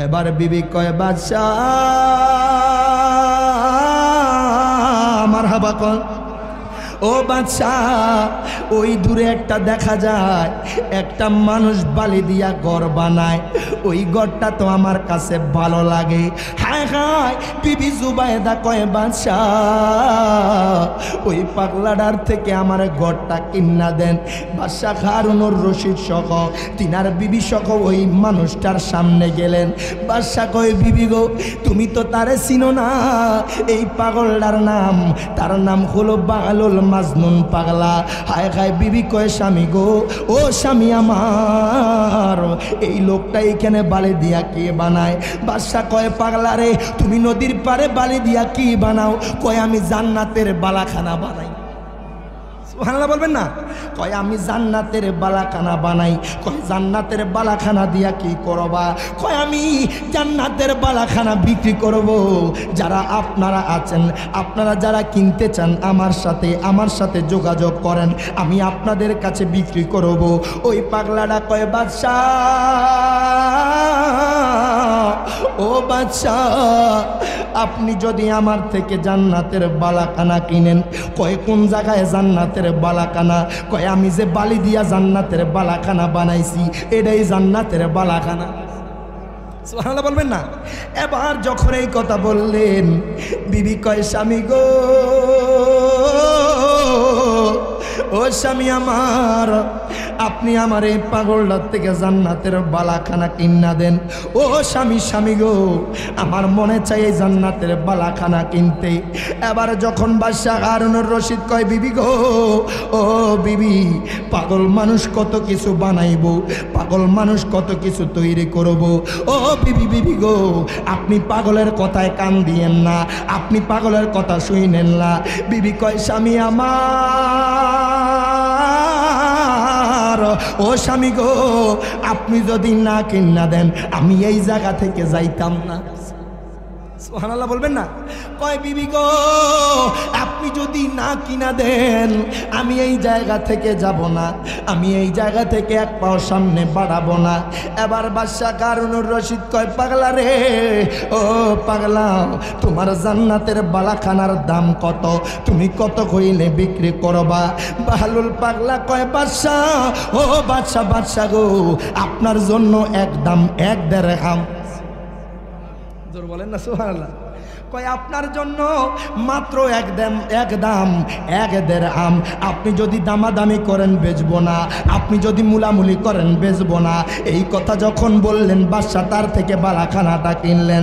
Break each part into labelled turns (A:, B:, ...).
A: এবার বিবি কয় বাদশাহ মারহাবা কর। ও বাদশাহ, ওই দূরে একটা দেখা যায় একটা মানুষ বালি দিয়া ঘর বানায়, ওই ঘরটা তো আমার কাছে ভালো লাগে। হায় হায়, বিবি জুবাইদা কয় বাদশাহ ওই পাগলাডার থেকে আমার ঘরটা কিন্না দেন। বাদশাহ হারুনুর রশিদ সহ তিনার বিবি সহ ওই মানুষটার সামনে গেলেন। বাদশাহ কয় বিবি গো, তুমি তো তারে চিনো না, এই পাগলটার নাম, তার নাম হলো বাগালুল মাজনুন পাগলা। হায় হায়, বিবি কয় স্বামী গো, ও স্বামী আমার, এই লোকটা এখানে বালি দিয়া কি বানায়? বাদশাহ কয় পাগলা রে, তুমি নদীর পারে বালি দিয়া কি বানাও? কয় আমি জান্নাতের বালাখানা বানাই। সুবহানাল্লাহ বলবেন না? কয় আমি জান্নাতের বালাখানা বানাই। কয় জান্নাতের বালাখানা দিয়া কি করবা? কয় আমি জান্নাতের বালাখানা বিক্রি করব। যারা আপনারা আছেন, আপনারা যারা কিনতে চান আমার সাথে যোগাযোগ করেন, আমি আপনাদের কাছে বিক্রি করব। ওই পাগলাটা কয় বাদশাহ, ও বাদশাহ, আপনি যদি আমার থেকে জান্নাতের বালাখানা কিনেন, কয় কোন জায়গায় জান্নাতের বালাখানা? কয় আমি যে বালি দিয়া জান্নাতের বালাখানা বানাইছি, এটাই জান্নাতের বালাখানা। সুবহানাল্লাহ বলবেন না? এবার যখন এই কথা বললেন, বিবি কয় স্বামী গো, ও স্বামী আমার, আপনি আমার এই পাগলটার থেকে জান্নাতের বালাখানা কিনা দেন। ও স্বামী, স্বামী গো, আমার মনে চাই এই জান্নাতের বালাখানা কিনতে। এবার যখন বাদশাহ হারুনুর রশিদ কয় বিবি গো, ও বিবি, পাগল মানুষ কত কিছু বানাইব, পাগল মানুষ কত কিছু তৈরি করব। ও বিবি, বিবি গো, আপনি পাগলের কথায় কান দিয়েন না, আপনি পাগলের কথা শুনেন না। বিবি কয় স্বামী আমার, ও স্বামী গো, আপনি যদি না কিনা দেন, আমি এই জায়গা থেকে যাইতাম না। সুবহানাল্লাহ বলবেন না? কয় বিবি গো, আপনি যদি না কিনা দেন, আমি এই জায়গা থেকে যাব না, আমি এই জায়গা থেকে এক পাও সামনে বাড়াবো না। এবার বাদশাহ হারুনুর রশিদ কয় পাগলা রে, ও পাগলা, তোমার জান্নাতের বালাখানার দাম কত? তুমি কত কইলে বিক্রি করবা? বাহলুল পাগলা কয় বাদশাহ, ও বাদশাহ, বাদশাহ গো, আপনার জন্য এক দাম, এক দেড়হাম। জোর বলেন না সুবহানাল্লাহ। কয় আপনার জন্য মাত্র এক দাম, এক দেড়হাম। আপনি যদি দামাদামি করেন বেচবো না, আপনি যদি মুলামুলি করেন বেচবো না। এই কথা যখন বললেন, বাদশাহ তার থেকে বালাখানাটা কিনলেন।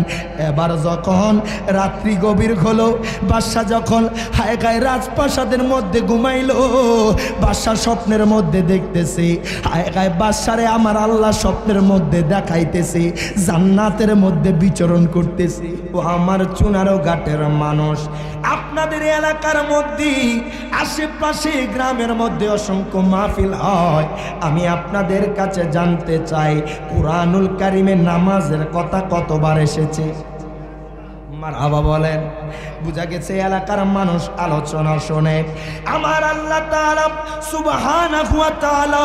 A: এবার যখন রাত্রি গভীর হলো, বাদশাহ যখন হায় গায়ে রাজপ্রাসাদের মধ্যে ঘুমাইলো, বাদশাহ স্বপ্নের মধ্যে দেখতেছে, হায় গায়ে বাদশারে আমার আল্লাহ স্বপ্নের মধ্যে দেখাইতেছে, জান্নাতের মধ্যে বিচরণ করতেছে। ও আমার চুনারো ঘাটের মানুষ, আপনাদের এলাকার মধ্যে আশেপাশে গ্রামের মধ্যে অসংখ্য মাহফিল হয়। আমি আপনাদের কাছে জানতে চাই, কুরআনুল কারীমে নামাজের কথা কতবার এসেছে? মারহাবা বলেন। বুঝা গেছে এলাকার মানুষ আলোচনা শোনে। আমার আল্লাহ তাআলা সুবহানাহু ওয়া তাআলা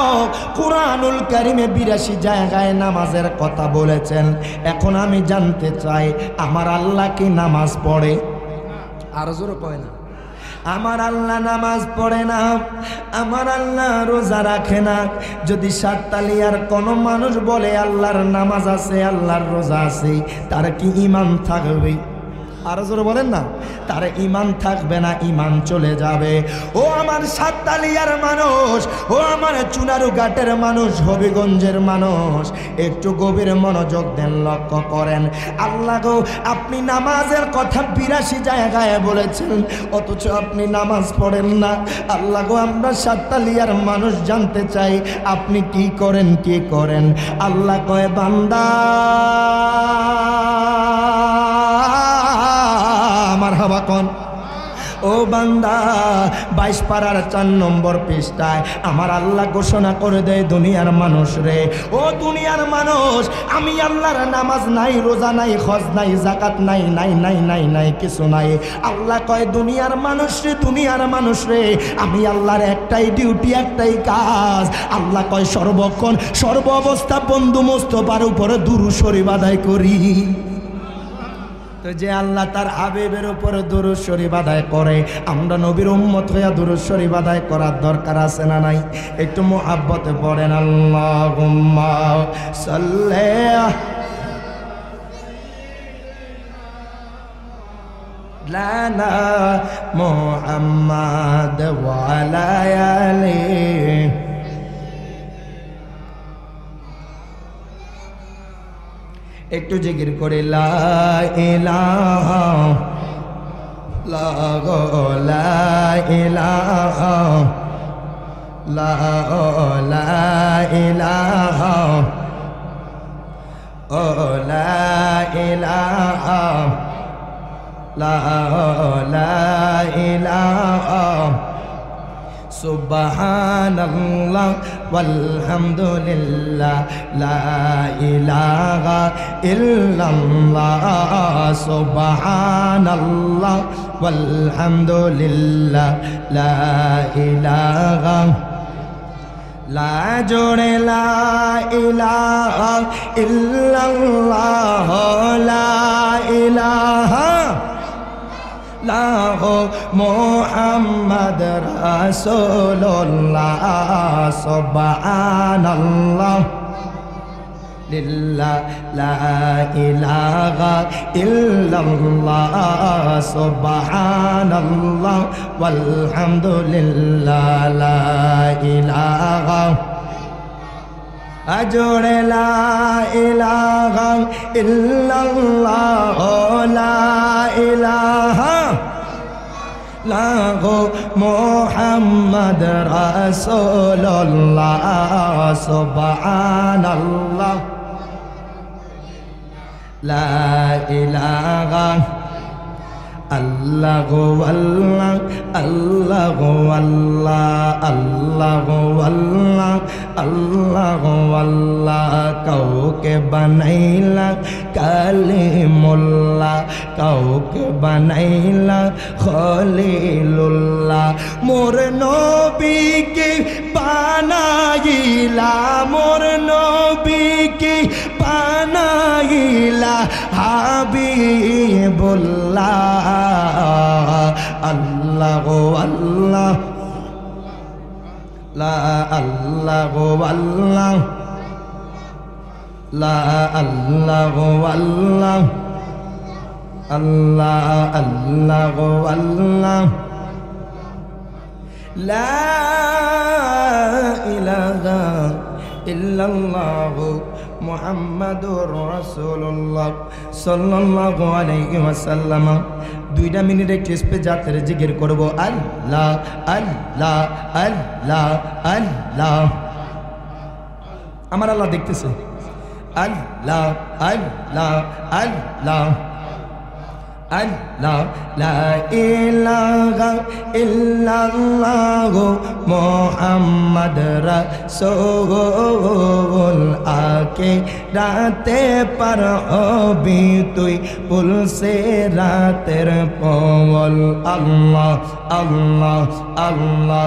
A: কুরআনুল কারীমে ৮২ জায়গায় নামাজের কথা বলেছেন। এখন আমি জানতে চাই, আমার আল্লাহ কি নামাজ পড়ে? আর জোরে কয় না। আমার আল্লাহ নামাজ পড়ে না, আমার আল্লাহ রোজা রাখে না। যদি সাততালিয়ার কোনো মানুষ বলে আল্লাহর নামাজ আছে, আল্লাহর রোজা আছে, তার কি ঈমান থাকবে? আর জোরে বলেন না, তার ঈমান থাকবে না, ঈমান চলে যাবে। ও আমার সাততালিয়ার মানুষ, ও আমার চুনারু ঘাটের মানুষ, হবিগঞ্জের মানুষ, একটু গভীর মনোযোগ দেন, লক্ষ্য করেন। আল্লাহ গো, আপনি নামাজের কথা ৮২ জায়গায় বলেছেন, অথচ আপনি নামাজ পড়েন না। আল্লাহ গো, আমরা সাততালিয়ার মানুষ জানতে চাই, আপনি কি করেন, কি করেন? আল্লাহ কয় বান্দা মারহাবা কোন, ও বান্দা 22 পারার 4 নম্বর পৃষ্ঠায় আমার আল্লাহ ঘোষণা করে দেয়, দুনিয়ার মানুষ রে, ও দুনিয়ার মানুষ, আমি আল্লাহর নামাজ নাই, রোজা নাই, হজ নাই, যাকাত নাই, নাই নাই নাই নাই কিছু নাই। আল্লাহ কয় দুনিয়ার মানুষ রে, দুনিয়ার মানুষ রে, আমি আল্লাহর একটাই ডিউটি, একটাই কাজ। আল্লাহ কয় সর্বক্ষণ সর্ব অবস্থা বন্ধু মোস্তফার উপরে দুরূদ শরীফ আদায় করি। তো যে আল্লাহ তার হাবিবের উপরে দুরূদ শরীফ আদায় করে, আমরা নবীর উম্মত হইয়া দুরূদ শরীফ আদায় করার দরকার আছে না নাই? একটু মুহাব্বতে পড়েন আল্লাহুম্মা সাল্লি লানা মুহাম্মাদ ওয়া আলা আলিহি। একটু জিকির করে লা ইলাহা লা ইলাহা লা ইলাহা ও লা ইলাহা লা ইলাহা সুবহানাল্লাহ ওয়ালহামদুলিল্লাহ লা ইলাহা ইল্লাল্লাহ সুবহানাল্লাহ ওয়ালহামদুলিল্লাহ লা ইলাহা লা জোড়ে লা ইলাহা ইল্লাল্লাহ লা ইলাহা লাহু মুহাম্মাদ রাসূলুল্লাহ সুবহানাল্লাহ লিল্লাহ লা ইলাহা ইল্লাল্লাহ সুবহানাল্লাহ ওয়ালহামদুলিল্লাহ লা ইলাহা আজোড়ে লা ইলাহা ইল্লাল্লাহ লা ইলাহা লাহু মুহাম্মাদ রাসূলুল্লাহ সুবহানাল্লাহ লা ইলাহা আল্লাহু আল্লাহ আল্লাহু আল্লাহ আল্লাহু আল্লাহ আল্লাহু আল্লাহ কাউকে বানাইলা কালিমুল্লাহ কাউকে বানাইলা খলিলুল্লাহ মোর নবীকে বানাইলা মোর নবীকে বানাইলা হাবিবুল্লাহ আল্লাহু আল্লাহ লা আল্লাহু আল্লাহ লা আল্লাহু আল্লাহ আল্লাহ আল্লাহু আল্লাহ লা ইলাহা ইল্লাল্লাহু মুহাম্মাদুর রাসূলুল্লাহ সাল্লাল্লাহু আলাইহি ওয়াসাল্লাম। 2 মিনিট একটু স্পেস জাতের জিকির করব আল্লাহ আল্লাহ আল্লাহ আল্লাহ। আমার আল্লাহ দেখতেছে আল্লাহ আল্লাহ আল্লাহ আল্লাহ লা ইলাহা ইল্লাল্লাহ মুহাম্মাদ রাসূল আকে রাতে পার হবি তুই পুলসে রাতের পওল আল্লাহ আল্লাহ আল্লাহ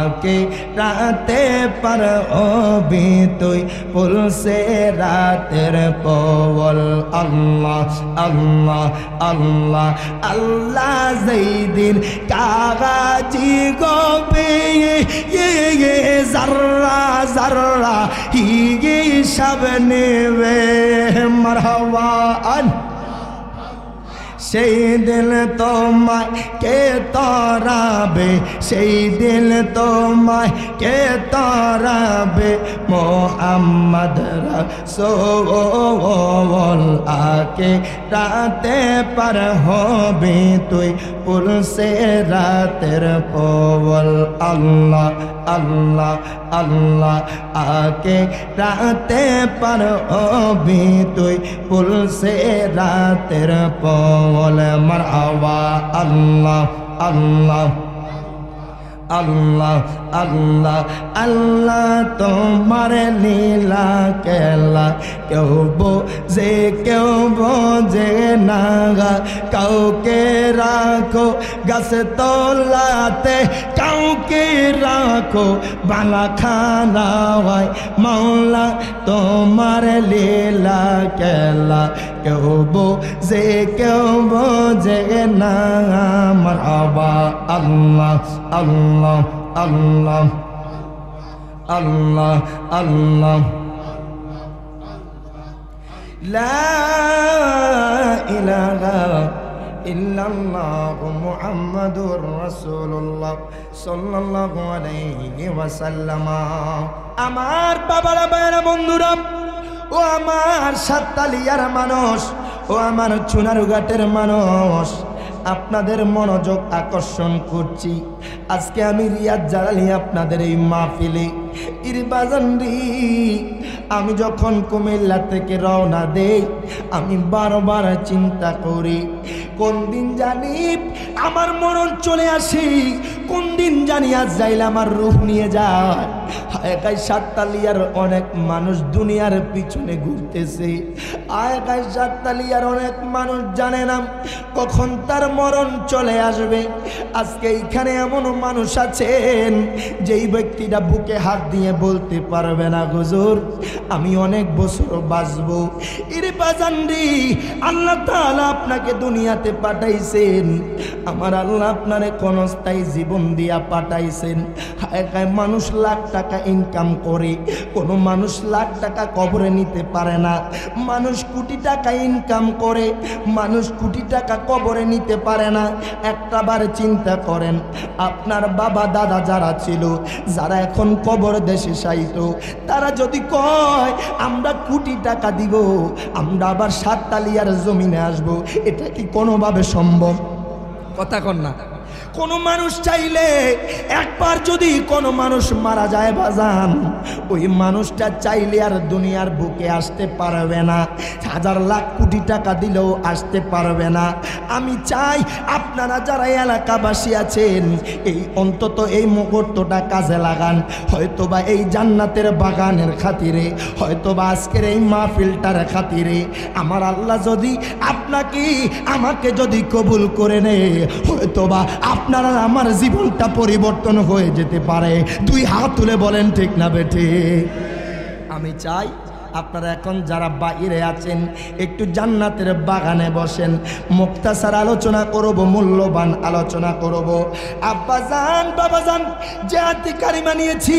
A: আকে রাতে পার হবি তুই পুলসে রাতের পওল আল্লাহ আল্লাহ আল্লাহ আল্লাহ যেদিন কাগাজি গোবে জাররা জাররা হিসাব নেবে মারহাবা সেই দিল তোমায় কে তরাবে সেই দিল তোমায় কে তরাবে মুহাম্মদ রাসূল আকে রাতে পার হবি তুই পুলসে রাতের পওল আল্লাহ আল্লাহ আল্লাহ আকে রাতে পার হবি তুই পুলসে রাতের পওল মারহাবা আল্লাহ আল্লাহ আল্লাহ আল্লাহ আল্লাহ তোমার লীলা খেলা কেউ বোঝে কেউ বোঝে না কাউকে রাখো গাছ তলাতে কাউকে রাখো বালা খানা হয় মাওলা তোমার লীলা খেলা কেউ বোঝে কেউ বোঝে না মারহাবা আল্লাহ আল্লাহ আল্লাহ আল্লাহ আল্লাহ লা ইলাহা ইল্লাল্লাহু মুহাম্মাদুর রাসূলুল্লাহ সাল্লাল্লাহু আলাইহি ওয়াসাল্লাম। আমার বাবারা ভাইরা বন্ধুরা, ও আমার সাততালিয়ার মানুষ, ও আমার চুনারুঘাটের মানুষ, আপনাদের মনোযোগ আকর্ষণ করছি। আজকে আমি রিয়াদ জালালি আপনাদের এই মাহফিলে ইরবাজানরি আমি যখন কুমিল্লা থেকে রওনা দেই আমি বারবার চিন্তা করি কোন দিন জানি আমার মরণ চলে আসি, কোন দিন জানি আজ যাইলে আমার রূহ নিয়ে যায়। একাই সাততালিয়ার অনেক মানুষ দুনিয়ার পিছনে ঘুরতেছে, একাই সাততালিয়ার অনেক মানুষ জানে না কখন তার মরণ চলে আসবে। আজকে এইখানে এমন মানুষ আছেন যেই ব্যক্তিটা বুকে হাত দিয়ে বলতে পারবে না হুজুর আমি অনেক বছর বাঁচবো। ইরে বাজানরি আল্লাহ তাআলা আপনাকে দুনিয়াতে পাঠাইছেন, আমার আল্লাহ আপনারে ক্ষণস্থায়ী জীবন দিয়া পাঠাইছেন। একাই মানুষ লাখ টাকা ইনকাম করে, কোনো মানুষ লাখ টাকা কবরে নিতে পারে না। মানুষ কোটি টাকা ইনকাম করে, মানুষ কোটি টাকা কবরে নিতে পারে না। একটাবার চিন্তা করেন, আপনার বাবা দাদা যারা ছিল, যারা এখন কবর দেশে শায়িত, তারা যদি কয় আমরা কোটি টাকা দিব, আমরা আবার সাততালিয়ার জমিনে আসবো, এটা কি কোনোভাবে সম্ভব? কথা কন না। কোন মানুষ চাইলে একবার যদি কোনো মানুষ মারা যায় বাজান, ওই মানুষটা চাইলে আর দুনিয়ার বুকে আসতে পারবে না, হাজার লাখ কোটি টাকা দিলেও আসতে পারবে না। আমি চাই আপনারা যারা এলাকাবাসী আছেন এই অন্তত এই মুহূর্তটা কাজে লাগান, হয়তোবা এই জান্নাতের বাগানের খাতিরে, হয়তোবা আজকের এই মাহফিলটার খাতিরে আমার আল্লাহ যদি আপনাকে আমাকে যদি কবুল করে নেয়, হয়তোবা আপনারা আমার জীবনটা পরিবর্তন হয়ে যেতে পারে। দুই হাত তুলে বলেন ঠিক না বেঠে? আমি চাই আপনারা এখন যারা বাইরে আছেন একটু জান্নাতের বাগানে বসেন, মুক্তাসার আলোচনা করব, মূল্যবান আলোচনা করব। আব্বাজান বাবাজান যে আয়াতে কারিমা নিয়েছি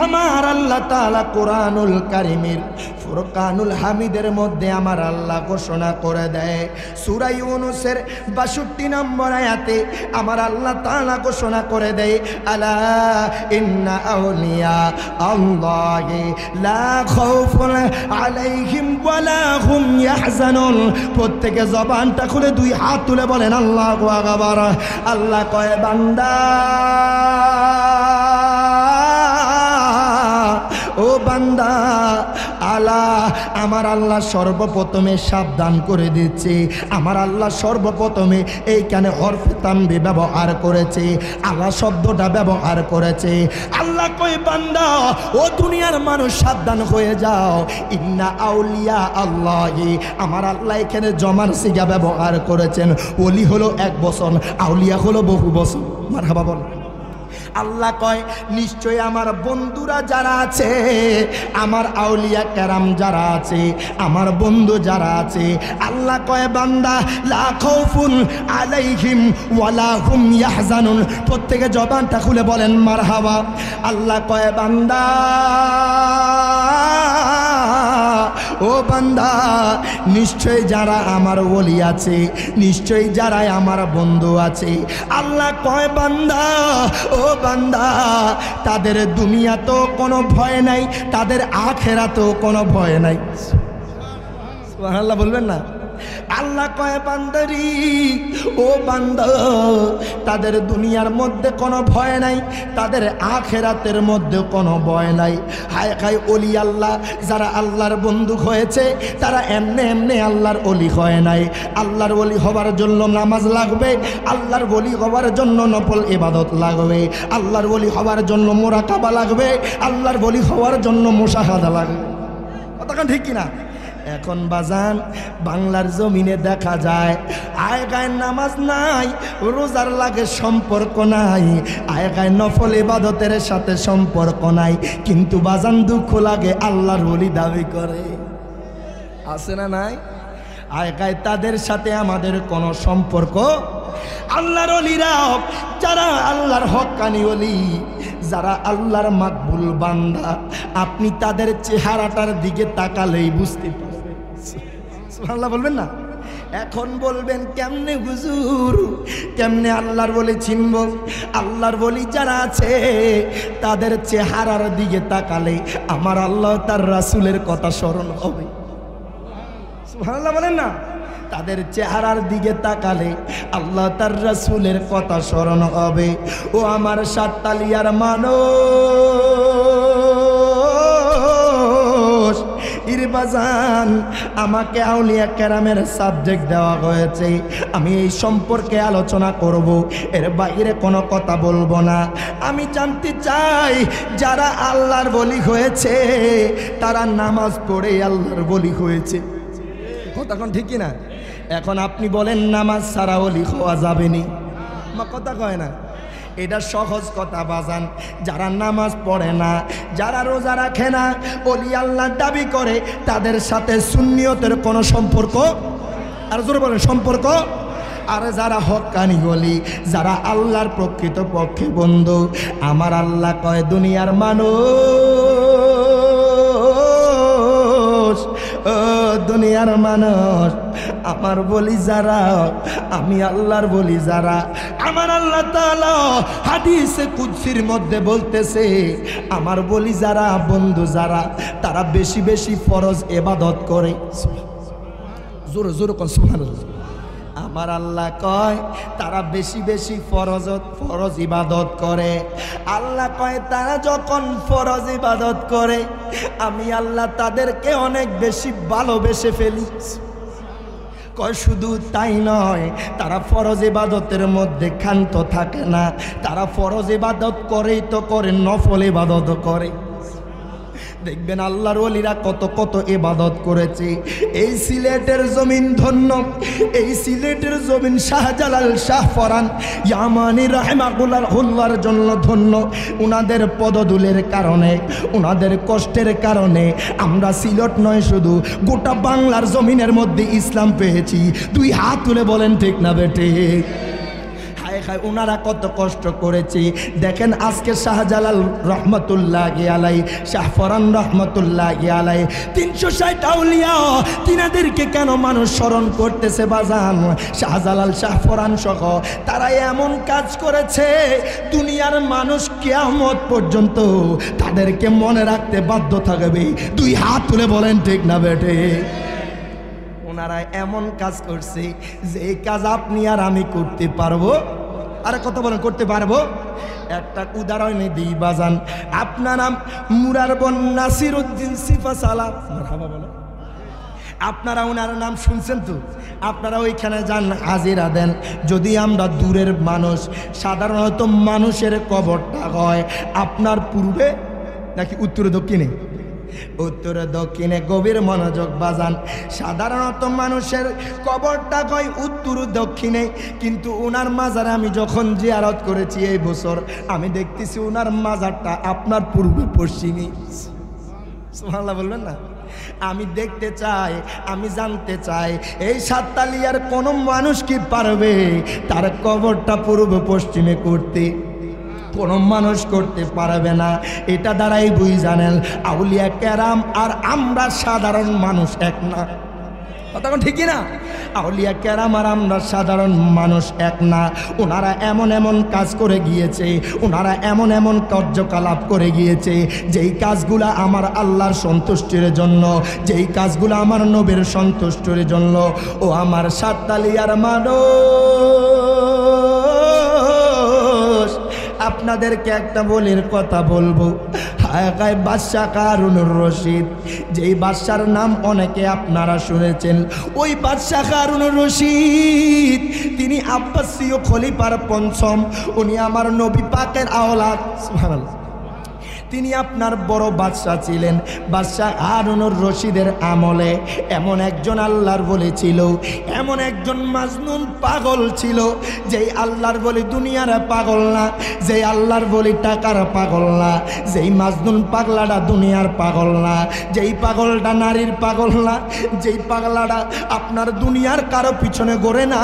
A: আমার আল্লাহ তাআলা কোরআনুল কারিমের ফুরকানুল হামিদের মধ্যে আমার আল্লাহ ঘোষণা করে দেয়, সূরা ইউনূসের ৬২ নম্বর আয়াতে আমার আল্লাহ তাআলা ঘোষণা করে দেয়, আলা ইন্না আউলিয়া আল্লাহি লা খাউফুন আলাইহিম ওয়ালা হুম ইয়াহজানুন। প্রত্যেকে জবানটা খুলে দুই হাত তুলে বলেন আল্লাহু আকবার। আল্লাহ কয় বান্দা, ও বান্দা, আলা আমার আল্লাহ সর্বপ্রথমে সাবধান করে দিচ্ছে, আমার আল্লাহ সর্বপ্রথমে এইখানে হরফে তানবি ব্যবহার করেছে, আল্লাহ শব্দটা ব্যবহার করেছে। আল্লাহ কই বান্দা ও দুনিয়ার মানুষ সাবধান হয়ে যাও, ইন্না আউলিয়া আল্লাহি, আমার আল্লাহ এখানে জমার সিগা ব্যবহার করেছেন। ওলি হলো 1 বছর, আউলিয়া হলো বহু বছর। মারহাবা বল। আল্লাহ কয় নিশ্চয় আমার বন্ধুরা যারা আছে, আমার আউলিয়া কেরাম যারা আছে, আমার বন্ধু যারা আছে, আল্লাহ কয় বান্দা লা খাউফুন আলাইহিম ওয়ালা হুম ইয়াহজানুন। প্রত্যেকে জবানটা খুলে বলেন মারহাবা। আল্লাহ কয় বান্দা, ও বান্দা, নিশ্চয় যারা আমার ওলি আছে, নিশ্চয় যারা আমার বন্ধু আছে, আল্লাহ কয় বান্দা, ও বান্দা, তাদের দুনিয়াতেও কোনো ভয় নাই, তাদের আখেরাতেও কোনো ভয় নাই। সুবহানাল্লাহ বলবেন না? আল্লাহ কয় বান্দারি, ও বান্দা, তাদের দুনিয়ার মধ্যে কোনো ভয় নাই, তাদের আখেরাতের মধ্যে কোনো ভয় নাই। হায় হায় ওলি আল্লাহ যারা আল্লাহর বন্ধু হয়েছে তারা এমনি এমনি আল্লাহর ওলি হয় নাই। আল্লাহর ওলি হওয়ার জন্য নামাজ লাগবে, আল্লাহর ওলি হওয়ার জন্য নফল ইবাদত লাগবে, আল্লাহর ওলি হওয়ার জন্য মুরাকাবা লাগবে, আল্লাহর ওলি হওয়ার জন্য মুশাহাদা লাগবে। কথা ঠিক কিনা? এখন বাজান বাংলার জমিনে দেখা যায় আয় গায়ে নামাজ নাই, রোজার লাগে সম্পর্ক নাই, আয় গায়ে নফল ইবাদতের সাথে সম্পর্ক নাই, কিন্তু বাজান দুঃখ লাগে আল্লাহর ওলি দাবি করে। আছে না নাই? আয় গায়ে তাদের সাথে আমাদের কোনো সম্পর্ক। আল্লাহর ওলিরা যারা আল্লাহর হক্কানি ওলি, যারা আল্লাহর মাকবুল বান্দা, আপনি তাদের চেহারাটার দিকে তাকালেই বুঝতে পারবেন। সুবহানাল্লাহ বলবেন না? এখন বলবেন কেমনে হুজুর, কেমনে আল্লাহর ওলি চিনব? আল্লাহর ওলি যারা আছে তাদের চেহারার দিকে তাকালে আমার আল্লাহ তার রাসূলের কথা স্মরণ হবে। সুবহানাল্লাহ বলেন না? তাদের চেহারার দিকে তাকালে আল্লাহ তার রাসূলের কথা স্মরণ হবে। ও আমার সাততালিয়ার মানুষ, ইরবাজান, আমাকে আউলিয়া কেরামের সাবজেক্ট দেওয়া হয়েছে, আমি এই সম্পর্কে আলোচনা করব, এর বাইরে কোনো কথা বলবো না। আমি জানতে চাই যারা আল্লাহর ওলি হয়েছে তারা নামাজ পড়ে আল্লাহর ওলি হয়েছে। কথা কোন ঠিক না? এখন আপনি বলেন নামাজ ছাড়া ওলি হওয়া যাবে নি? আমার কথা কয় না? এটা সহজ কথা বাজান। যারা নামাজ পড়ে না, যারা রোজা রাখে না, ওলি আল্লাহ দাবি করে, তাদের সাথে সুন্নিয়তের কোনো সম্পর্ক, আর জোরে বলেন সম্পর্ক। আর যারা হক্কানি ওলি, যারা আল্লাহর প্রকৃত পক্ষে বন্ধু, আমার আল্লাহ কয় দুনিয়ার মানুষ, ও দুনিয়ার মানুষ, আমার বলি যারা, আমি আল্লাহর বলি যারা, আমার আল্লাহ তাআলা হাদিসে কুদসির মধ্যে বলতেছে আমার বলি যারা, বন্ধু যারা, তারা বেশি বেশি ফরজ ইবাদত করে। জোরে জোরে কোন সুবহানাল্লাহ। আমার আল্লাহ কয় তারা বেশি বেশি ফরজ ইবাদত করে। আল্লাহ কয় তারা যখন ফরজ ইবাদত করে আমি আল্লাহ তাদেরকে অনেক বেশি ভালোবেসে ফেলি। কয় শুধু তাই নয়, তারা ফরজ ইবাদতের মধ্যে ক্ষান্ত থাকে না, তারা ফরজ ইবাদত করেই তো করে, নফল ইবাদত করে। দেখবেন আল্লাহর ওলিরা কত কত ইবাদত করেছে। এই সিলেটের জমিন ধন্য, এই সিলেটের জমিন শাহজালাল শাহ ফরান ইয়ামানি রাহিমাহুল্লাহর জন্য ধন্য। উনাদের পদধূলের কারণে, উনাদের কষ্টের কারণে আমরা সিলেট নয় শুধু গোটা বাংলার জমিনের মধ্যে ইসলাম পেয়েছি। দুই হাত তুলে বলেন ঠিক না বেটে? উনারা কত কষ্ট করেছে দেখেন। আজকে শাহজালাল রহমতুল্লাহি আলাইহি, শাহ ফরান রহমতুল্লাহি আলাইহি, 360 আউলিয়া, তিনাদেরকে কেন মানুষ স্মরণ করতেছে বাজান? শাহজালাল শাহ ফরান সহ তারা এমন কাজ করেছে দুনিয়ার মানুষ কিয়ামত পর্যন্ত তাদেরকে মনে রাখতে বাধ্য থাকবে। দুই হাত তুলে বলেন ঠিক না বেটে? ওনারা এমন কাজ করছে যে এই কাজ আপনি আর আমি করতে পারবো? আরে কত বলেন করতে পারবো? একটা উদাহরণ দিই বাজান। আপনার নাম মুরার বন নাসির উদ্দিন সিফাসালা, আপনারা ওনার নাম শুনছেন তো? আপনারা ওইখানে যান, হাজিরা দেন। যদি আমরা দূরের মানুষ, সাধারণত মানুষের কবরটা হয় আপনার পূর্বে নাকি উত্তরে দক্ষিণে? উত্তরে দক্ষিণে। গভীর মনোযোগ বাজান। সাধারণত মানুষের কবরটা কয় উত্তর দক্ষিণে, কিন্তু উনার মাজারে আমি যখন জিয়ারত করেছি এই বছর, আমি দেখতেছি উনার মাজারটা আপনার পূর্ব পশ্চিমে। সুবহানাল্লাহ বলবেন না? আমি দেখতে চাই, আমি জানতে চাই এই সাততালিয়ার কোনো মানুষ কি পারবে তার কবরটা পূর্ব পশ্চিমে করতে? কোনো মানুষ করতে পারবে না। এটা দ্বারাই বুঝ জানেন আউলিয়া কেরাম আর আমরা সাধারণ মানুষ এক না। কথা ঠিকই না? আউলিয়া কেরাম আর আমরা সাধারণ মানুষ এক না। ওনারা এমন এমন কাজ করে গিয়েছে, ওনারা এমন এমন কার্যকলাপ করে গিয়েছে, যেই কাজগুলো আমার আল্লাহর সন্তুষ্টির জন্য, যেই কাজগুলো আমার নবীর সন্তুষ্টির জন্য। ও আমার সাততালিয়ার মানুষ, আপনাদেরকে একটা বলির কথা বলবো। হায় বাদশাহ হারুনুর রশিদ, যেই বাদশার নাম অনেকে আপনারা শুনেছেন, ওই বাদশাহ হারুনুর রশিদ তিনি আব্বাসীয় খলিফার পঞ্চম। উনি আমার নবী পাকের আওলাদ। সুবহানাল্লাহ। তিনি আপনার বড় বাদশাহ ছিলেন। বাদশাহ হারুনুর রশিদের আমলে এমন একজন আল্লাহর বলি ছিল, এমন একজন মাজনুন পাগল ছিল, যেই আল্লাহর বলি দুনিয়ার পাগল না, যেই আল্লাহর বলি টাকার পাগল না, যেই মাজনুন পাগলাটা দুনিয়ার পাগল না, যেই পাগলটা নারীর পাগল না, যেই পাগলাটা আপনার দুনিয়ার কারো পিছনে গড়ে না,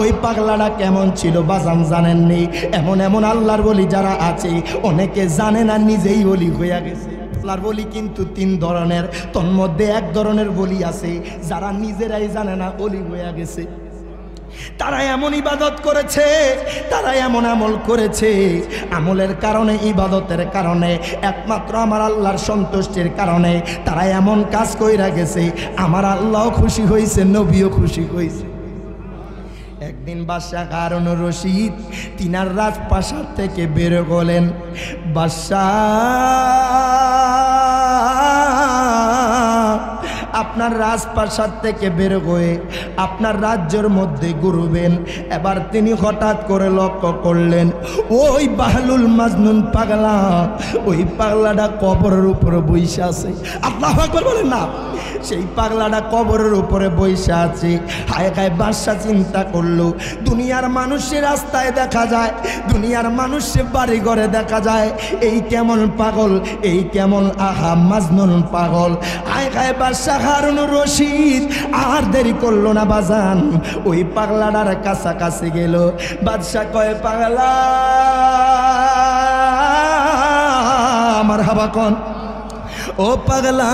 A: ওই পাগলাটা কেমন ছিল বাজান জানেননি? এমন এমন আল্লাহর বলি যারা আছে অনেকে জানে না, নিজেই বলি হইয়া গেছে। আল্লাহর বলি কিন্তু তিন ধরনের, তন্মধ্যে এক ধরনের বলি আছে যারা নিজেরাই জানে না বলি হইয়া গেছে। তারা এমন ইবাদত করেছে, তারা এমন আমল করেছে, আমলের কারণে, ইবাদতের কারণে, একমাত্র আমার আল্লাহর সন্তুষ্টির কারণে তারা এমন কাজ কইরা গেছে, আমার আল্লাহও খুশি হয়েছে, নবীও খুশি হয়েছে। একদিন বাদশাহ হারুনুর রশিদ তিনার রাজপ্রাসাদ থেকে বের হলেন। বাদশাহ আপনার রাজপ্রাসাদ থেকে বের হয়ে আপনার রাজ্যের মধ্যে ঘুরবেন। এবার তিনি হঠাৎ করে লক্ষ্য করলেন ওই বাহলুল মাজনুন পাগলা, ওই পাগলাটা কবরের উপরে বসে আছে। আল্লাহু আকবার বলেন না। সেই পাগলাটা কবরের উপরে বসে আছে। হায় হায় বাদশাহ চিন্তা করলো, দুনিয়ার মানুষের রাস্তায় দেখা যায়, দুনিয়ার মানুষের বাড়ি ঘরে দেখা যায়, এই কেমন পাগল, এই কেমন আহা মাজনুন পাগল। হায় হায় বাদশাহ হারুনুর রশিদ আর দেরি করলো না বাজান, ওই পাগলাটার কাছাকাছি গেল। বাদশাহ কয় পাগলা আমার হাবা কন, ও পাগলা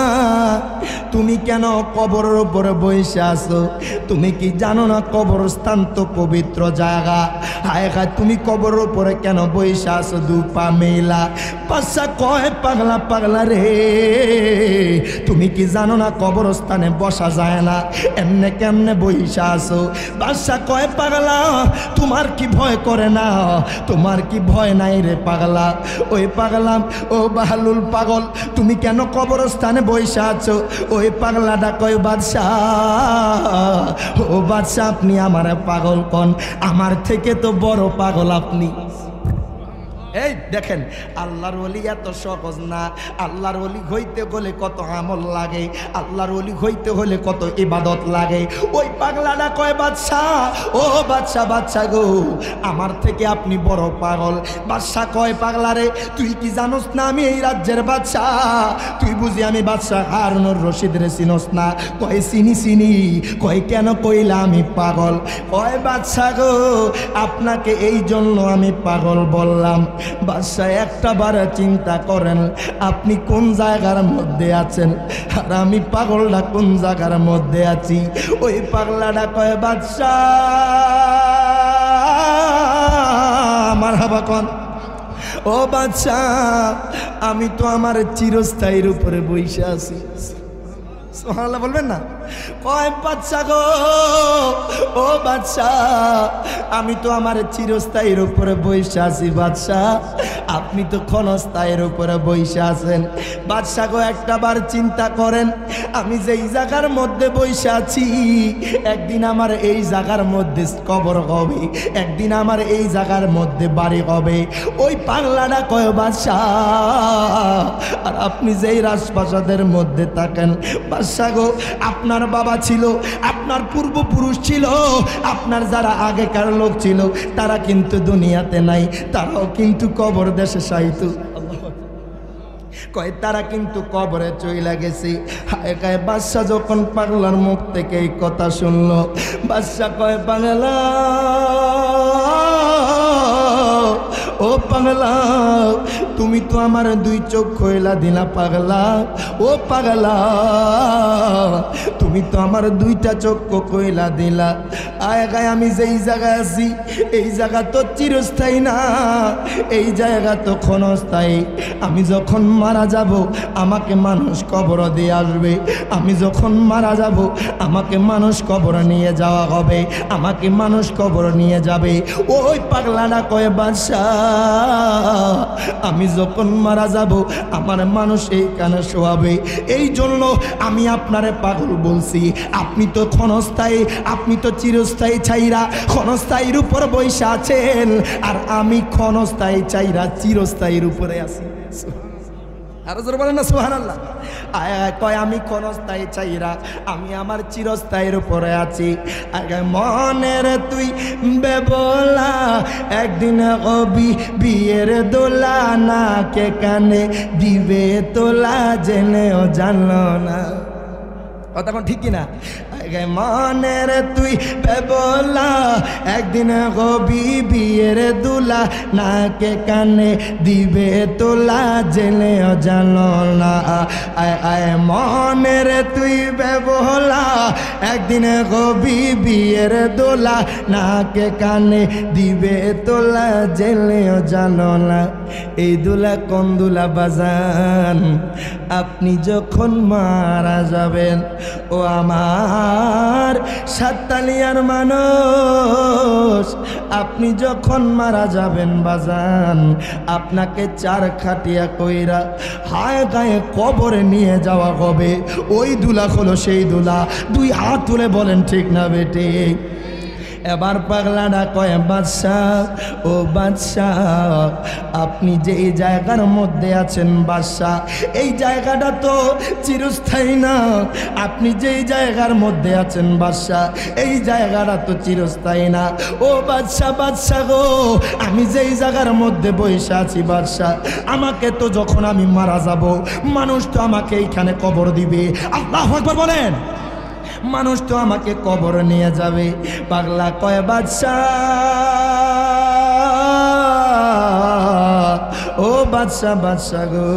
A: তুমি কেন কবরের উপরে বসে আছো? তুমি কি জানো না কবরস্থান তো পবিত্র জায়গা? হায় হায় তুমি কবরের উপরে কেন বসে আছো দু পা মেলা? বাদশা কয় পাগলা পাগলা রে, তুমি কি জানো না কবরস্থানে বসা যায় না, এমনে কেমনে বসে আছো? বাদশা কয় পাগলা তোমার কি ভয় করে না? তোমার কি ভয় নাই রে পাগলা? ওই পাগলা ও বাহলুল পাগল তুমি কেন কবরস্থানে বসে আছো? ওই পাগলাটা কয় বাদশাহ, ও বাদশাহ আপনি আমার পাগল কোন, আমার থেকে তো বড় পাগল আপনি। এই দেখেন আল্লাহর ওলি এত সহজ না। আল্লাহর ওলি হইতে হলে কত আমল লাগে, আল্লাহর ওলি হইতে হলে কত ইবাদত লাগে। ওই পাগলাটা কয় বাদশাহ, ও বাদশাহ বাদশাহ গো আমার থেকে আপনি বড় পাগল। বাদশাহ কয় পাগলা রে তুই কি জানোস না আমি এই রাজ্যের বাদশাহ? তুই বুঝি আমি বাদশাহ হারুনুর রশিদ রে চিনোস না? কয় চিনি চিনি। কয় কেন কইলা আমি পাগল? কয় বাদশাহ গো আপনাকে এই জন্য আমি পাগল বললাম। বাদশাহ একটা বার চিন্তা করেন আপনি কোন জায়গার মধ্যে আছেন আর আমি পাগলটা কোন জায়গার মধ্যে আছি। ওই পাগলাটা কয় বাদশাহ আমার হাবা কন, ও বাদশাহ আমি তো আমার চিরস্থায়ীর উপরে বসে আছি। সুবহানাল্লাহ বলবেন না? কয় বাদশাহ গো, ও বাদশাহ আমি তো আমার চিরস্থায়ীর উপরে বসে আছি। বাদশাহ আপনি তো ক্ষণস্থায়ীর উপরে বসে আছেন। বাদশাহ গো একটা বার চিন্তা করেন আমি যেই জায়গার মধ্যে বসে আছি একদিন আমার এই জায়গার মধ্যে কবর হবে, একদিন আমার এই জায়গার মধ্যে বাড়ি হবে। ওই পাগলাটা কয় বাদশাহ আর আপনি যেই রাজপ্রাসাদের মধ্যে থাকেন বাদশাহ গো আপনার বাবা ছিল, আপনার পূর্বপুরুষ ছিল, আপনার যারা আগেকার লোক ছিল তারা কিন্তু দুনিয়াতে নাই, তারাও কিন্তু কবর দেশে সাইতো। কয় তারা কিন্তু কবরে চইলা গেছে। হায় কয় বাদশাহ যখন পাগলার মুখ থেকে এই কথা শুনলো বাদশাহ কয় পাগলা ও পাগলা তুমি তো আমার দুই চোখ খোলা দিলা পাগলা, ও পাগলা তুমি তো আমার দুইটা চোখ কইলা দিলা। আয় গায় আমি যেই জায়গায় আছি এই জায়গা তো চিরস্থায়ী না, এই জায়গা তো ক্ষণস্থায়ী। আমি যখন মারা যাব আমাকে মানুষ কবর দিয়ে আসবে, আমি যখন মারা যাব আমাকে মানুষ কবর নিয়ে যাওয়া হবে, আমাকে মানুষ কবর নিয়ে যাবে। ওই পাগলাটা কয় বাদশা আমি যখন মারা যাব আমার মানুষ এইখানে শোয়াবে। এই জন্য আমি আপনারে পাগল বলছি। আপনি তো ক্ষণস্থায়ী, আপনি তো চিরস্থায়ী চাইরা ক্ষণস্থায়ীর উপর বৈশা আছেন, আর আমি ক্ষণস্থায়ী চাইরা চিরস্থায়ীর উপরে আছি। আরো জোরে বলেন না সুবহানাল্লাহ। কয় আমি ক্ষণস্থায়ী চাইরা আমি আমার চিরস্থায়ীর উপরে আছি। আগে মনের তুই বেবলা একদিন কবি বিয়ের দোলা, না কে কানে দিবে তোলা জেনেও জানলো না। কথা কোন ঠিক কিনা? মনের তুই বেবলা একদিন কবি বিয়ের দুলা, নাকে কানে দিবে তোলা জেনেও জানো না। মনের তুই বেবলা একদিন কবি বিয়ের দোলা, নাকে কানে দিবে তোলা জেনেও জানো না। এই দুলা কোন দুলা বাজান আপনি যখন মারা যাবেন, ও আমার সাততালিয়ার মানুষ আপনি যখন মারা যাবেন বাজান আপনাকে চার খাটিয়া কইরা হায় গায়ে কবরে নিয়ে যাওয়া হবে। ওই দুলা হলো সেই দুলা। দুই হাত তুলে বলেন ঠিক না বেটে? এবার পাগলাটা কয় বাদশাহ, ও বাদশাহ আপনি যে এই জায়গার মধ্যে আছেন বাদশাহ, এই জায়গাটা তো চিরস্থায়ী না। আপনি যেই জায়গার মধ্যে আছেন বাদশাহ এই জায়গাটা তো চিরস্থায়ী না। ও বাদশাহ, বাদশাহ গো আমি যেই জায়গার মধ্যে বসে আছি বাদশাহ, আমাকে তো যখন আমি মারা যাব মানুষ তো আমাকে এইখানে কবর দিবে। আল্লাহু আকবার বলেন। মানুষ তো আমাকে কবর নিয়ে যাবে। পাগলা কয় বাদশাহ, ও বাদশাহ, বাদশাহ গো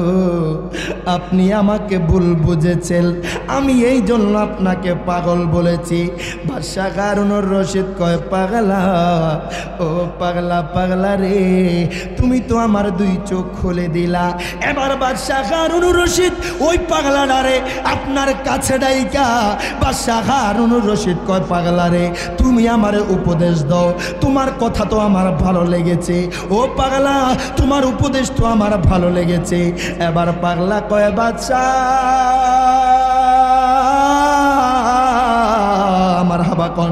A: আপনি আমাকে ভুল বুঝেছেন, আমি এই জন্য আপনাকে পাগল বলেছি। বাদশাহ হারুনুর রশিদ কয় পাগলা, ও পাগলা, পাগলা রে তুমি তো আমার দুই চোখ খুলে দিলা। এবার বাদশাহ হারুনুর রশিদ ওই পাগলাটা রে আপনার কাছে ডাইকা বাদশাহ হারুনুর রশিদ কয় পাগলা রে তুমি আমারে উপদেশ দাও, তোমার কথা তো আমার ভালো লেগেছে। ও পাগলা তোমার উপদেশ তো আমার ভালো লেগেছে। এবার পাগলা কয় বাদশাহ আমার হাবা কন।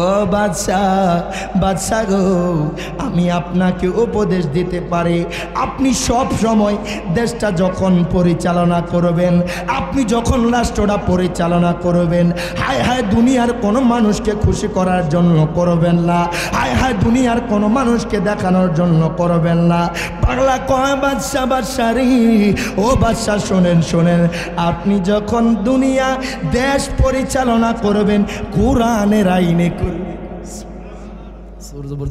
A: ও বাদশাহ, বাদশাহ গো আমি আপনাকে উপদেশ দিতে পারি। আপনি সব সময় দেশটা যখন পরিচালনা করবেন, আপনি যখন রাষ্ট্রটা পরিচালনা করবেন, হায় হায় দুনিয়ার কোনো মানুষকে খুশি করার জন্য করবেন না, হায় হায় দুনিয়ার কোনো মানুষকে দেখানোর জন্য করবেন না। পাগলা কয় বাদশাহ, বাদশাহ রে ও বাদশাহ শোনেন, শোনেন আপনি যখন দুনিয়া দেশ পরিচালনা করবেন কোরআনের আইনে করবেন।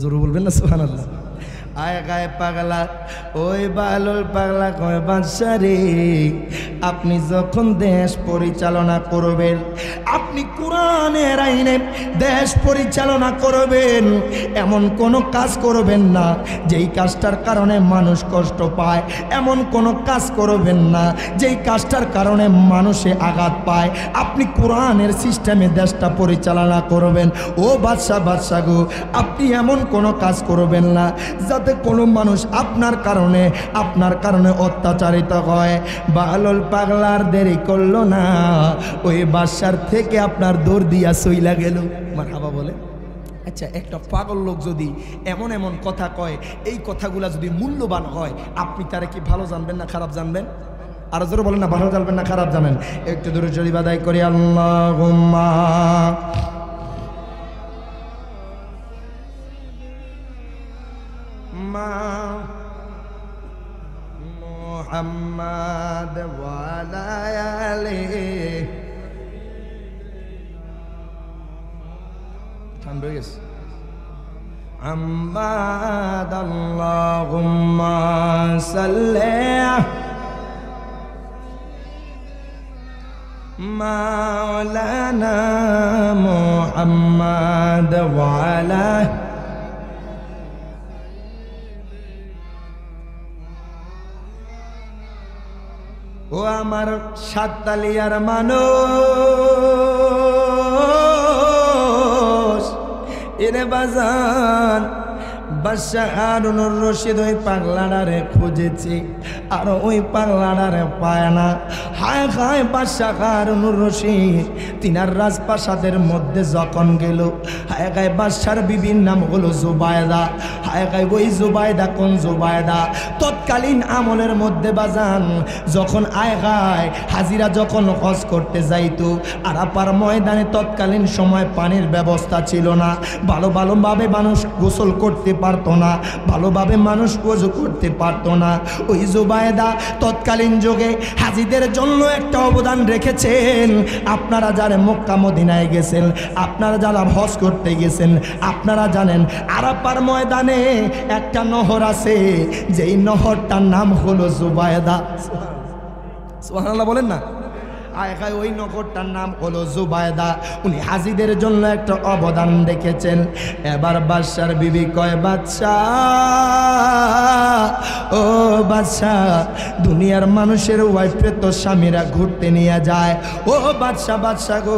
A: জোর বলবেন না সুবহানাল্লাহ। আয় গায়ে পাগলা ওই বালুল পাগলা কয় বাদশা রে আপনি যখন দেশ পরিচালনা করবেন, আপনি কোরআনের আইনে দেশ পরিচালনা করবেন, এমন কোনো কাজ করবেন না যেই কাজটার কারণে মানুষ কষ্ট পায়, এমন কোনো কাজ করবেন না যেই কাজটার কারণে মানুষে আঘাত পায়। আপনি কোরআনের সিস্টেমে দেশটা পরিচালনা করবেন। ও বাদশা, বাদশা গো আপনি এমন কোনো কাজ করবেন না যাতে কোনো মানুষ আপনার কারণে অত্যাচারিত হয়। বালুল পাগলার দেরি করলো না, ওই বাদশার থেকে আপনার দৌড় দিয়া সইলা গেল। মারহাবা বলে। আচ্ছা একটা পাগল লোক যদি এমন এমন কথা কয়, এই কথাগুলা যদি মূল্যবান হয় আপনি তারা কি ভালো জানবেন না খারাপ জানবেন? আরো জোরে বলেন না, ভালো জানবেন না খারাপ জানেন? একটু দূরে শরীফ আদায় করি আল্লাহুম্মা মুহাম্মাদ ওয়া আলা আলিহি। ঠান্ডা হয়ে গেছে। محمد اللهم صل مولانا محمد وعلى ও আমার সাততালিয়ার মানুষ এরে বাজান বাদশা হারুনুর রশিদ ওই পাগলাটারে খুঁজেছি আর ওই পাগলাটারে পায় না। হায় হায় বাদশা হারুনুর রশিদ তিনার রাজপ্রাসাদের মধ্যে যখন গেল, হায় হায় বাদশার বিবির নাম হলো জুবায়দা। হায় হায় ওই জুবায়দা কোন জুবায়দা? তৎকালীন আমলের মধ্যে বাজান যখন আয় হায় হাজিরা যখন হজ করতে যাইতো আরাফার ময়দানে তৎকালীন সময় পানির ব্যবস্থা ছিল না, ভালোভাবে মানুষ গোসল করতে পারতো না, ভালোভাবে মানুষ ওযু করতে পারতো না। ওই জুবায়দা তৎকালীন যুগে হাজিদের জন্য একটা অবদান রেখেছেন। আপনারা যারা মক্কা মদিনায় গেছেন, আপনারা যারা হজ করতে গেছেন, আপনারা জানেন আরাফার ময়দানে একটা নহর আছে, যেই নহরটার নাম হলো জুবায়দা। সুবহানাল্লাহ বলেন না। আয় হায় ওই নগরটার নাম হলো জুবায়দা। উনি হাজিদের জন্য একটা অবদান রেখেছেন। এবার বাদশার বিবি কয়, বাদশাহ ও বাদশাহ, দুনিয়ার মানুষের ওয়াইফে তো স্বামীরা ঘুরতে নিয়ে যায়। ও বাদশাহ গো,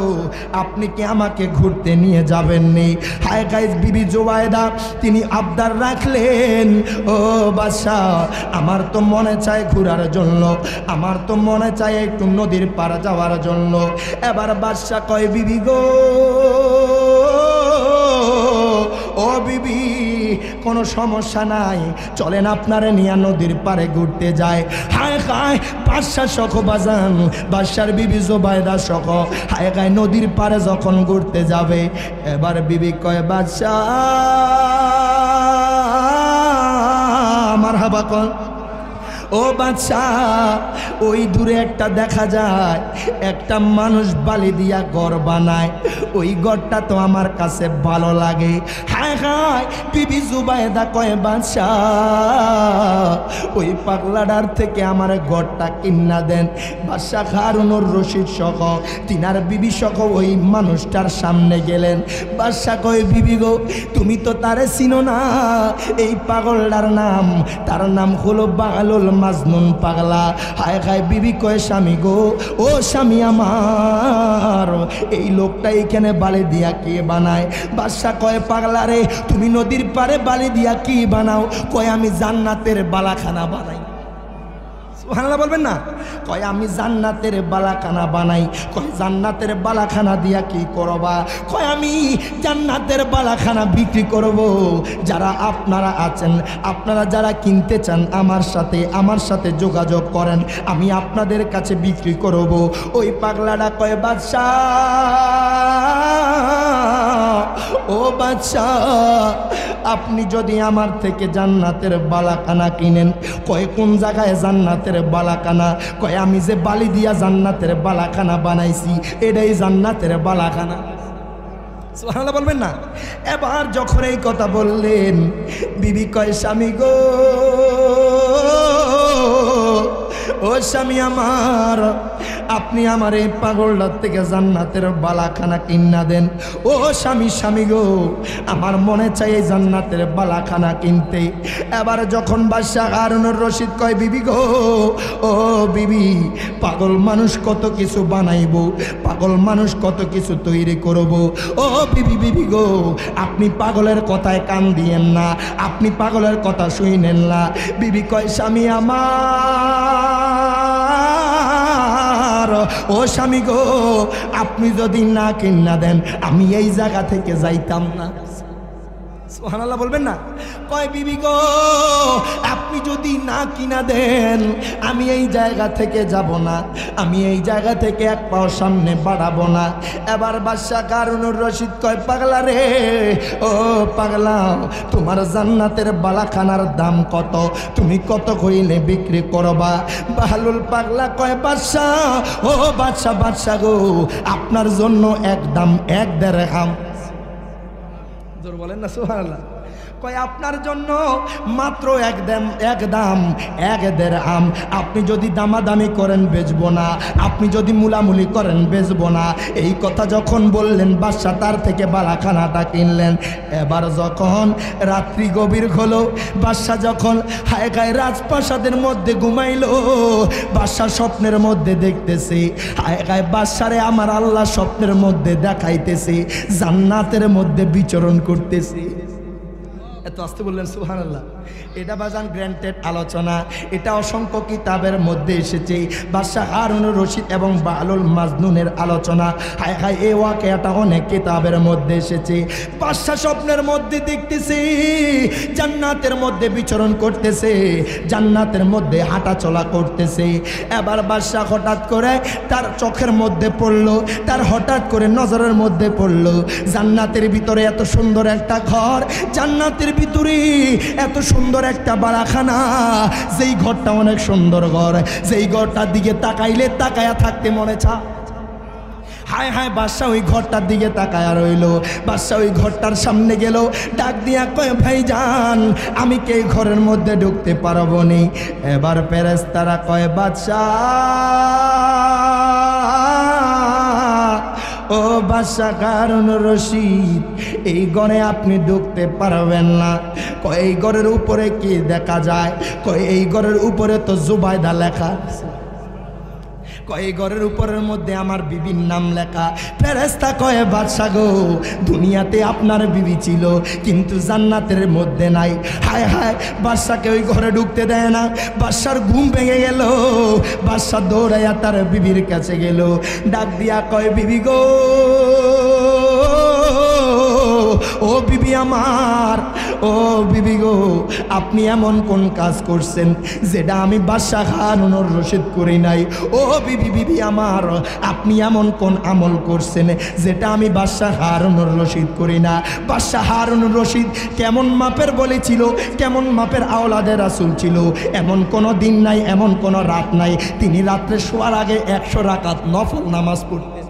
A: আপনি কি আমাকে ঘুরতে নিয়ে যাবেননি? হায় হায় বিবি জুবায়দা তিনি আবদার রাখলেন, ও বাদশাহ আমার তো মনে চায় ঘোরার জন্য, আমার তো মনে চায় একটু নদীর পাড় যাওয়ার জন্য। এবার বাদশা কয়, বিবি গো, ও বিবি কোনো সমস্যা নাই, চলেন আপনারে নিয়ে নদীর পাড়ে ঘুরতে যায়। হায় হায় বাদশা সখ বাজান, বাদশার বিবি জুবায়দা সখ হায় হায় নদীর পাড়ে যখন ঘুরতে যাবে, এবার বিবি কয়, বাদশা মারহাবা কর। ও বাদশাহ ওই দূরে একটা দেখা যায় একটা মানুষ বালি দিয়া ঘর বানায়, ওই ঘরটা তো আমার কাছে ভালো লাগে। হায় হায় বিবি জুবায়দা কয়, বাদশাহ ওই পাগলাটার থেকে আমার ঘরটা কিনা দেন। বাদশা হারুনুর রশিদ সহ তিনার বিবি সহ ওই মানুষটার সামনে গেলেন। বাদশা কয়, বিবি গো তুমি তো তারে চিনো না, এই পাগলটার নাম, তার নাম হলো বাগালুল মাজনুন পাগলা। হায় হায় বিবি কয়, স্বামী গো, ও স্বামী আমার, এই লোকটা এখানে বালি দিয়া কি বানায়? বাদশা কয়, পাগলা রে তুমি নদীর পারে বালি দিয়া কি বানাও? কয় আমি জান্নাতের বালাখানা বানাই। সুবহানাল্লাহ বলবেন না। কয় আমি জান্নাতের বালাখানা বানাই। কয় জান্নাতের বালাখানা দিয়া কি করবা? কয় আমি জান্নাতের বালাখানা বিক্রি করব। যারা আপনারা আছেন, আপনারা যারা কিনতে চান আমার সাথে যোগাযোগ করেন, আমি আপনাদের কাছে বিক্রি করব। ওই পাগলাটা কয়, বাদশা ও বাদশা আপনি যদি আমার থেকে জান্নাতের বালাখানা কিনেন, কয় কোন জায়গায় জান্নাতের বালাখানা? কয় আমি যে বালি দিয়া জান্নাতের বালাখানা বানাইছি এটাই জান্নাতের বালাখানা। সুবহানাল্লাহ বলবেন না। এবার যখন এই কথা বললেন, বিবি কয়, স্বামী গো, ও স্বামী আমার, আপনি আমার এই পাগলটার থেকে জান্নাতের বালাখানা কিনা দেন। ও স্বামী গো, আমার মনে চাই এই জান্নাতের বালাখানা কিনতে। এবার যখন বাদশা হারুনুর রশিদ কয়, বিবি গো, ও বিবি, পাগল মানুষ কত কিছু বানাইব, পাগল মানুষ কত কিছু তৈরি করব। ও বিবি গো, আপনি পাগলের কথায় কান দিয়েন না, আপনি পাগলের কথা শুনেন না। বিবি কয়, স্বামী আমার, ও স্বামী গো, আপনি যদি না কিনা দেন আমি এই জায়গা থেকে যাইতাম না। সুবহানাল্লাহ বলবেন না। কয়, বিবি গো, আপনি যদি না কিনা দেন আমি এই জায়গা থেকে যাব না, আমি এই জায়গা থেকে এক পাও সামনে বাড়াবো না। এবার বাদশা হারুনুর রশিদ কয়, পাগলা রে, ও পাগলা, তোমার জান্নাতের বালাখানার দাম কত? তুমি কত কইলে বিক্রি করবা? বাহলুল পাগলা কয়, বাদশা ও বাদশা গো, আপনার জন্য এক দাম, এক দেড়হাম। বলেন না সুবহানাল্লাহ। কয় আপনার জন্য মাত্র এক দাম 1.5 আম, আপনি যদি দামাদামি করেন বেচবো না, আপনি যদি মুলামুলি করেন বেচবো না। এই কথা যখন বললেন বাদশা তার থেকে বালাখানাটা কিনলেন। এবার যখন রাত্রি গভীর হলো, বাদশা যখন হায় গায়ে রাজপ্রাসাদের মধ্যে ঘুমাইলো, বাদশা স্বপ্নের মধ্যে দেখতেছে, হায় গায়ে বাদশারে আমার আল্লাহ স্বপ্নের মধ্যে দেখাইতেছে জান্নাতের মধ্যে বিচরণ করতেছে। এত আসতে বললেন সুবহানাল্লাহ। এটা বাজান গ্র্যান্টেড আলোচনা, এটা অসংখ্য কিতাবের মধ্যে এসেছে। বাদশাহ হারুনুর রশিদ এবং বালুল মাজনুনের আলোচনা, হায় হায় এই ওয়াকিয়াটা অনেক কিতাবের মধ্যে এসেছে। বাদশাহ স্বপ্নের মধ্যে দেখতেছে জান্নাতের মধ্যে বিচরণ করতেছে, জান্নাতের মধ্যে হাঁটা চলা করতেছে। এবার বাদশাহ হঠাৎ করে তার চোখের মধ্যে পড়লো, তার হঠাৎ করে নজরের মধ্যে পড়লো জান্নাতের ভিতরে এত সুন্দর একটা ঘর, জান্নাতের ভিতরে এত সুন্দর একটা বালাখানা, যেই ঘরটা অনেক সুন্দর ঘর, যেই ঘরটার দিকে তাকাইলে তাকায়া থাকতে মনে চায়। হায় হায় বাদশা ওই ঘরটার দিকে তাকায়া রইল। বাদশা ওই ঘরটার সামনে গেল, ডাক দিয়া কয় ভাইজান আমি কি এই ঘরের মধ্যে ঢুকতে পারবো নি? এবার ফেরেশতারা কয় বাদশা ও বাদশা হারুনুর রশিদ, এই ঘরে আপনি ঢুকতে পারবেন না। কয় এই ঘরের উপরে কি দেখা যায়? কয় এই ঘরের উপরে তো জুবাইদা লেখা। কয় ঘরের উপরের মধ্যে আমার বিবির নাম লেখা। ফেরেশতা কয় বাদশা গো, দুনিয়াতে আপনার বিবি ছিল কিন্তু জান্নাতের মধ্যে নাই। হায় হায়, বাদশাকে ওই ঘরে ঢুকতে দেয় না। বাদশার ঘুম ভেঙে গেল, বাদশা দৌড়াইয়া তার বিবির কাছে গেল, ডাক দিয়া কয় বিবি গো, ও বিবি আমার, ও বিবি গো, আপনি এমন কোন কাজ করছেন যেটা আমি বাদশা হারুনুর রশিদ করি নাই? ও বিবি, বিবি আমার, আপনি এমন কোন আমল করছেন যেটা আমি বাদশা হারুনুর রশিদ করি না? বাদশা হারুনুর রশিদ কেমন মাপের বলেছিল, কেমন মাপের আওলাদে রাসূল ছিল, এমন কোনো দিন নাই, এমন কোনো রাত নাই তিনি রাত্রে শোয়ার আগে 100 রাকাত নফল নামাজ পড়তেন।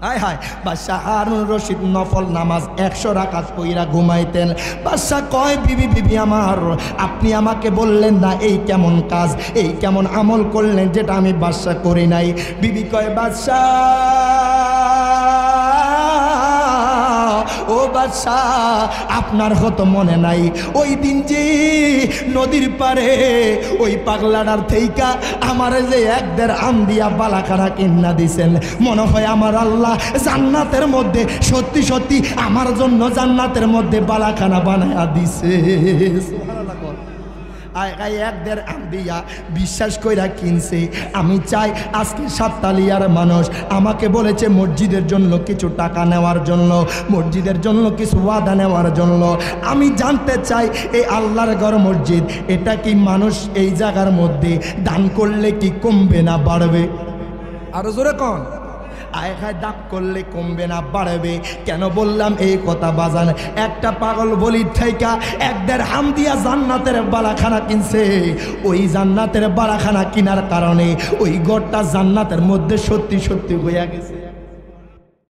A: হায় হায়, বাদশা হারুনুর রশিদ নফল নামাজ 100 রাকাত পইরা ঘুমাইতেন। বাদশা কয় বিবি, বিবি আমার, আপনি আমাকে বললেন না এই কেমন কাজ, এই কেমন আমল করলেন যেটা আমি বাদশা করি নাই? বিবি কয় বাদশা ও বাদশা, আপনার হতো মনে নাই ওই দিন যে নদীর পারে ওই পাগলাটার থেইকা আমার যে 1.5 আম দিয়া বালাখানা কিন্না দিছেন, মনে হয় আমার আল্লাহ জান্নাতের মধ্যে সত্যি সত্যি আমার জন্য জান্নাতের মধ্যে বালাখানা বানায়া দিছে। আয় 1.5 আম দিয়া বিশ্বাস কইরা কিনছে। আমি চাই আজকে সাততালিয়ার মানুষ আমাকে বলেছে মসজিদের জন্য কিছু টাকা নেওয়ার জন্য, মসজিদের জন্য কিছু ওয়াদা নেওয়ার জন্য। আমি জানতে চাই এই আল্লাহর ঘর মসজিদ, এটা কি মানুষ এই জায়গার মধ্যে দান করলে কি কমবে না বাড়বে? আরো জোরে কোন? আয় খায় দাপ করলে কমবে না বাড়বে? কেন বললাম এই কথা বাজান? একটা পাগল বলির থাইকা 1.5 আম দিয়া জান্নাতের বালাখানা কিনছে। ওই জান্নাতের বালাখানা কিনার কারণে ওই ঘরটা জান্নাতের মধ্যে সত্যি সত্যি হইয়া গেছে।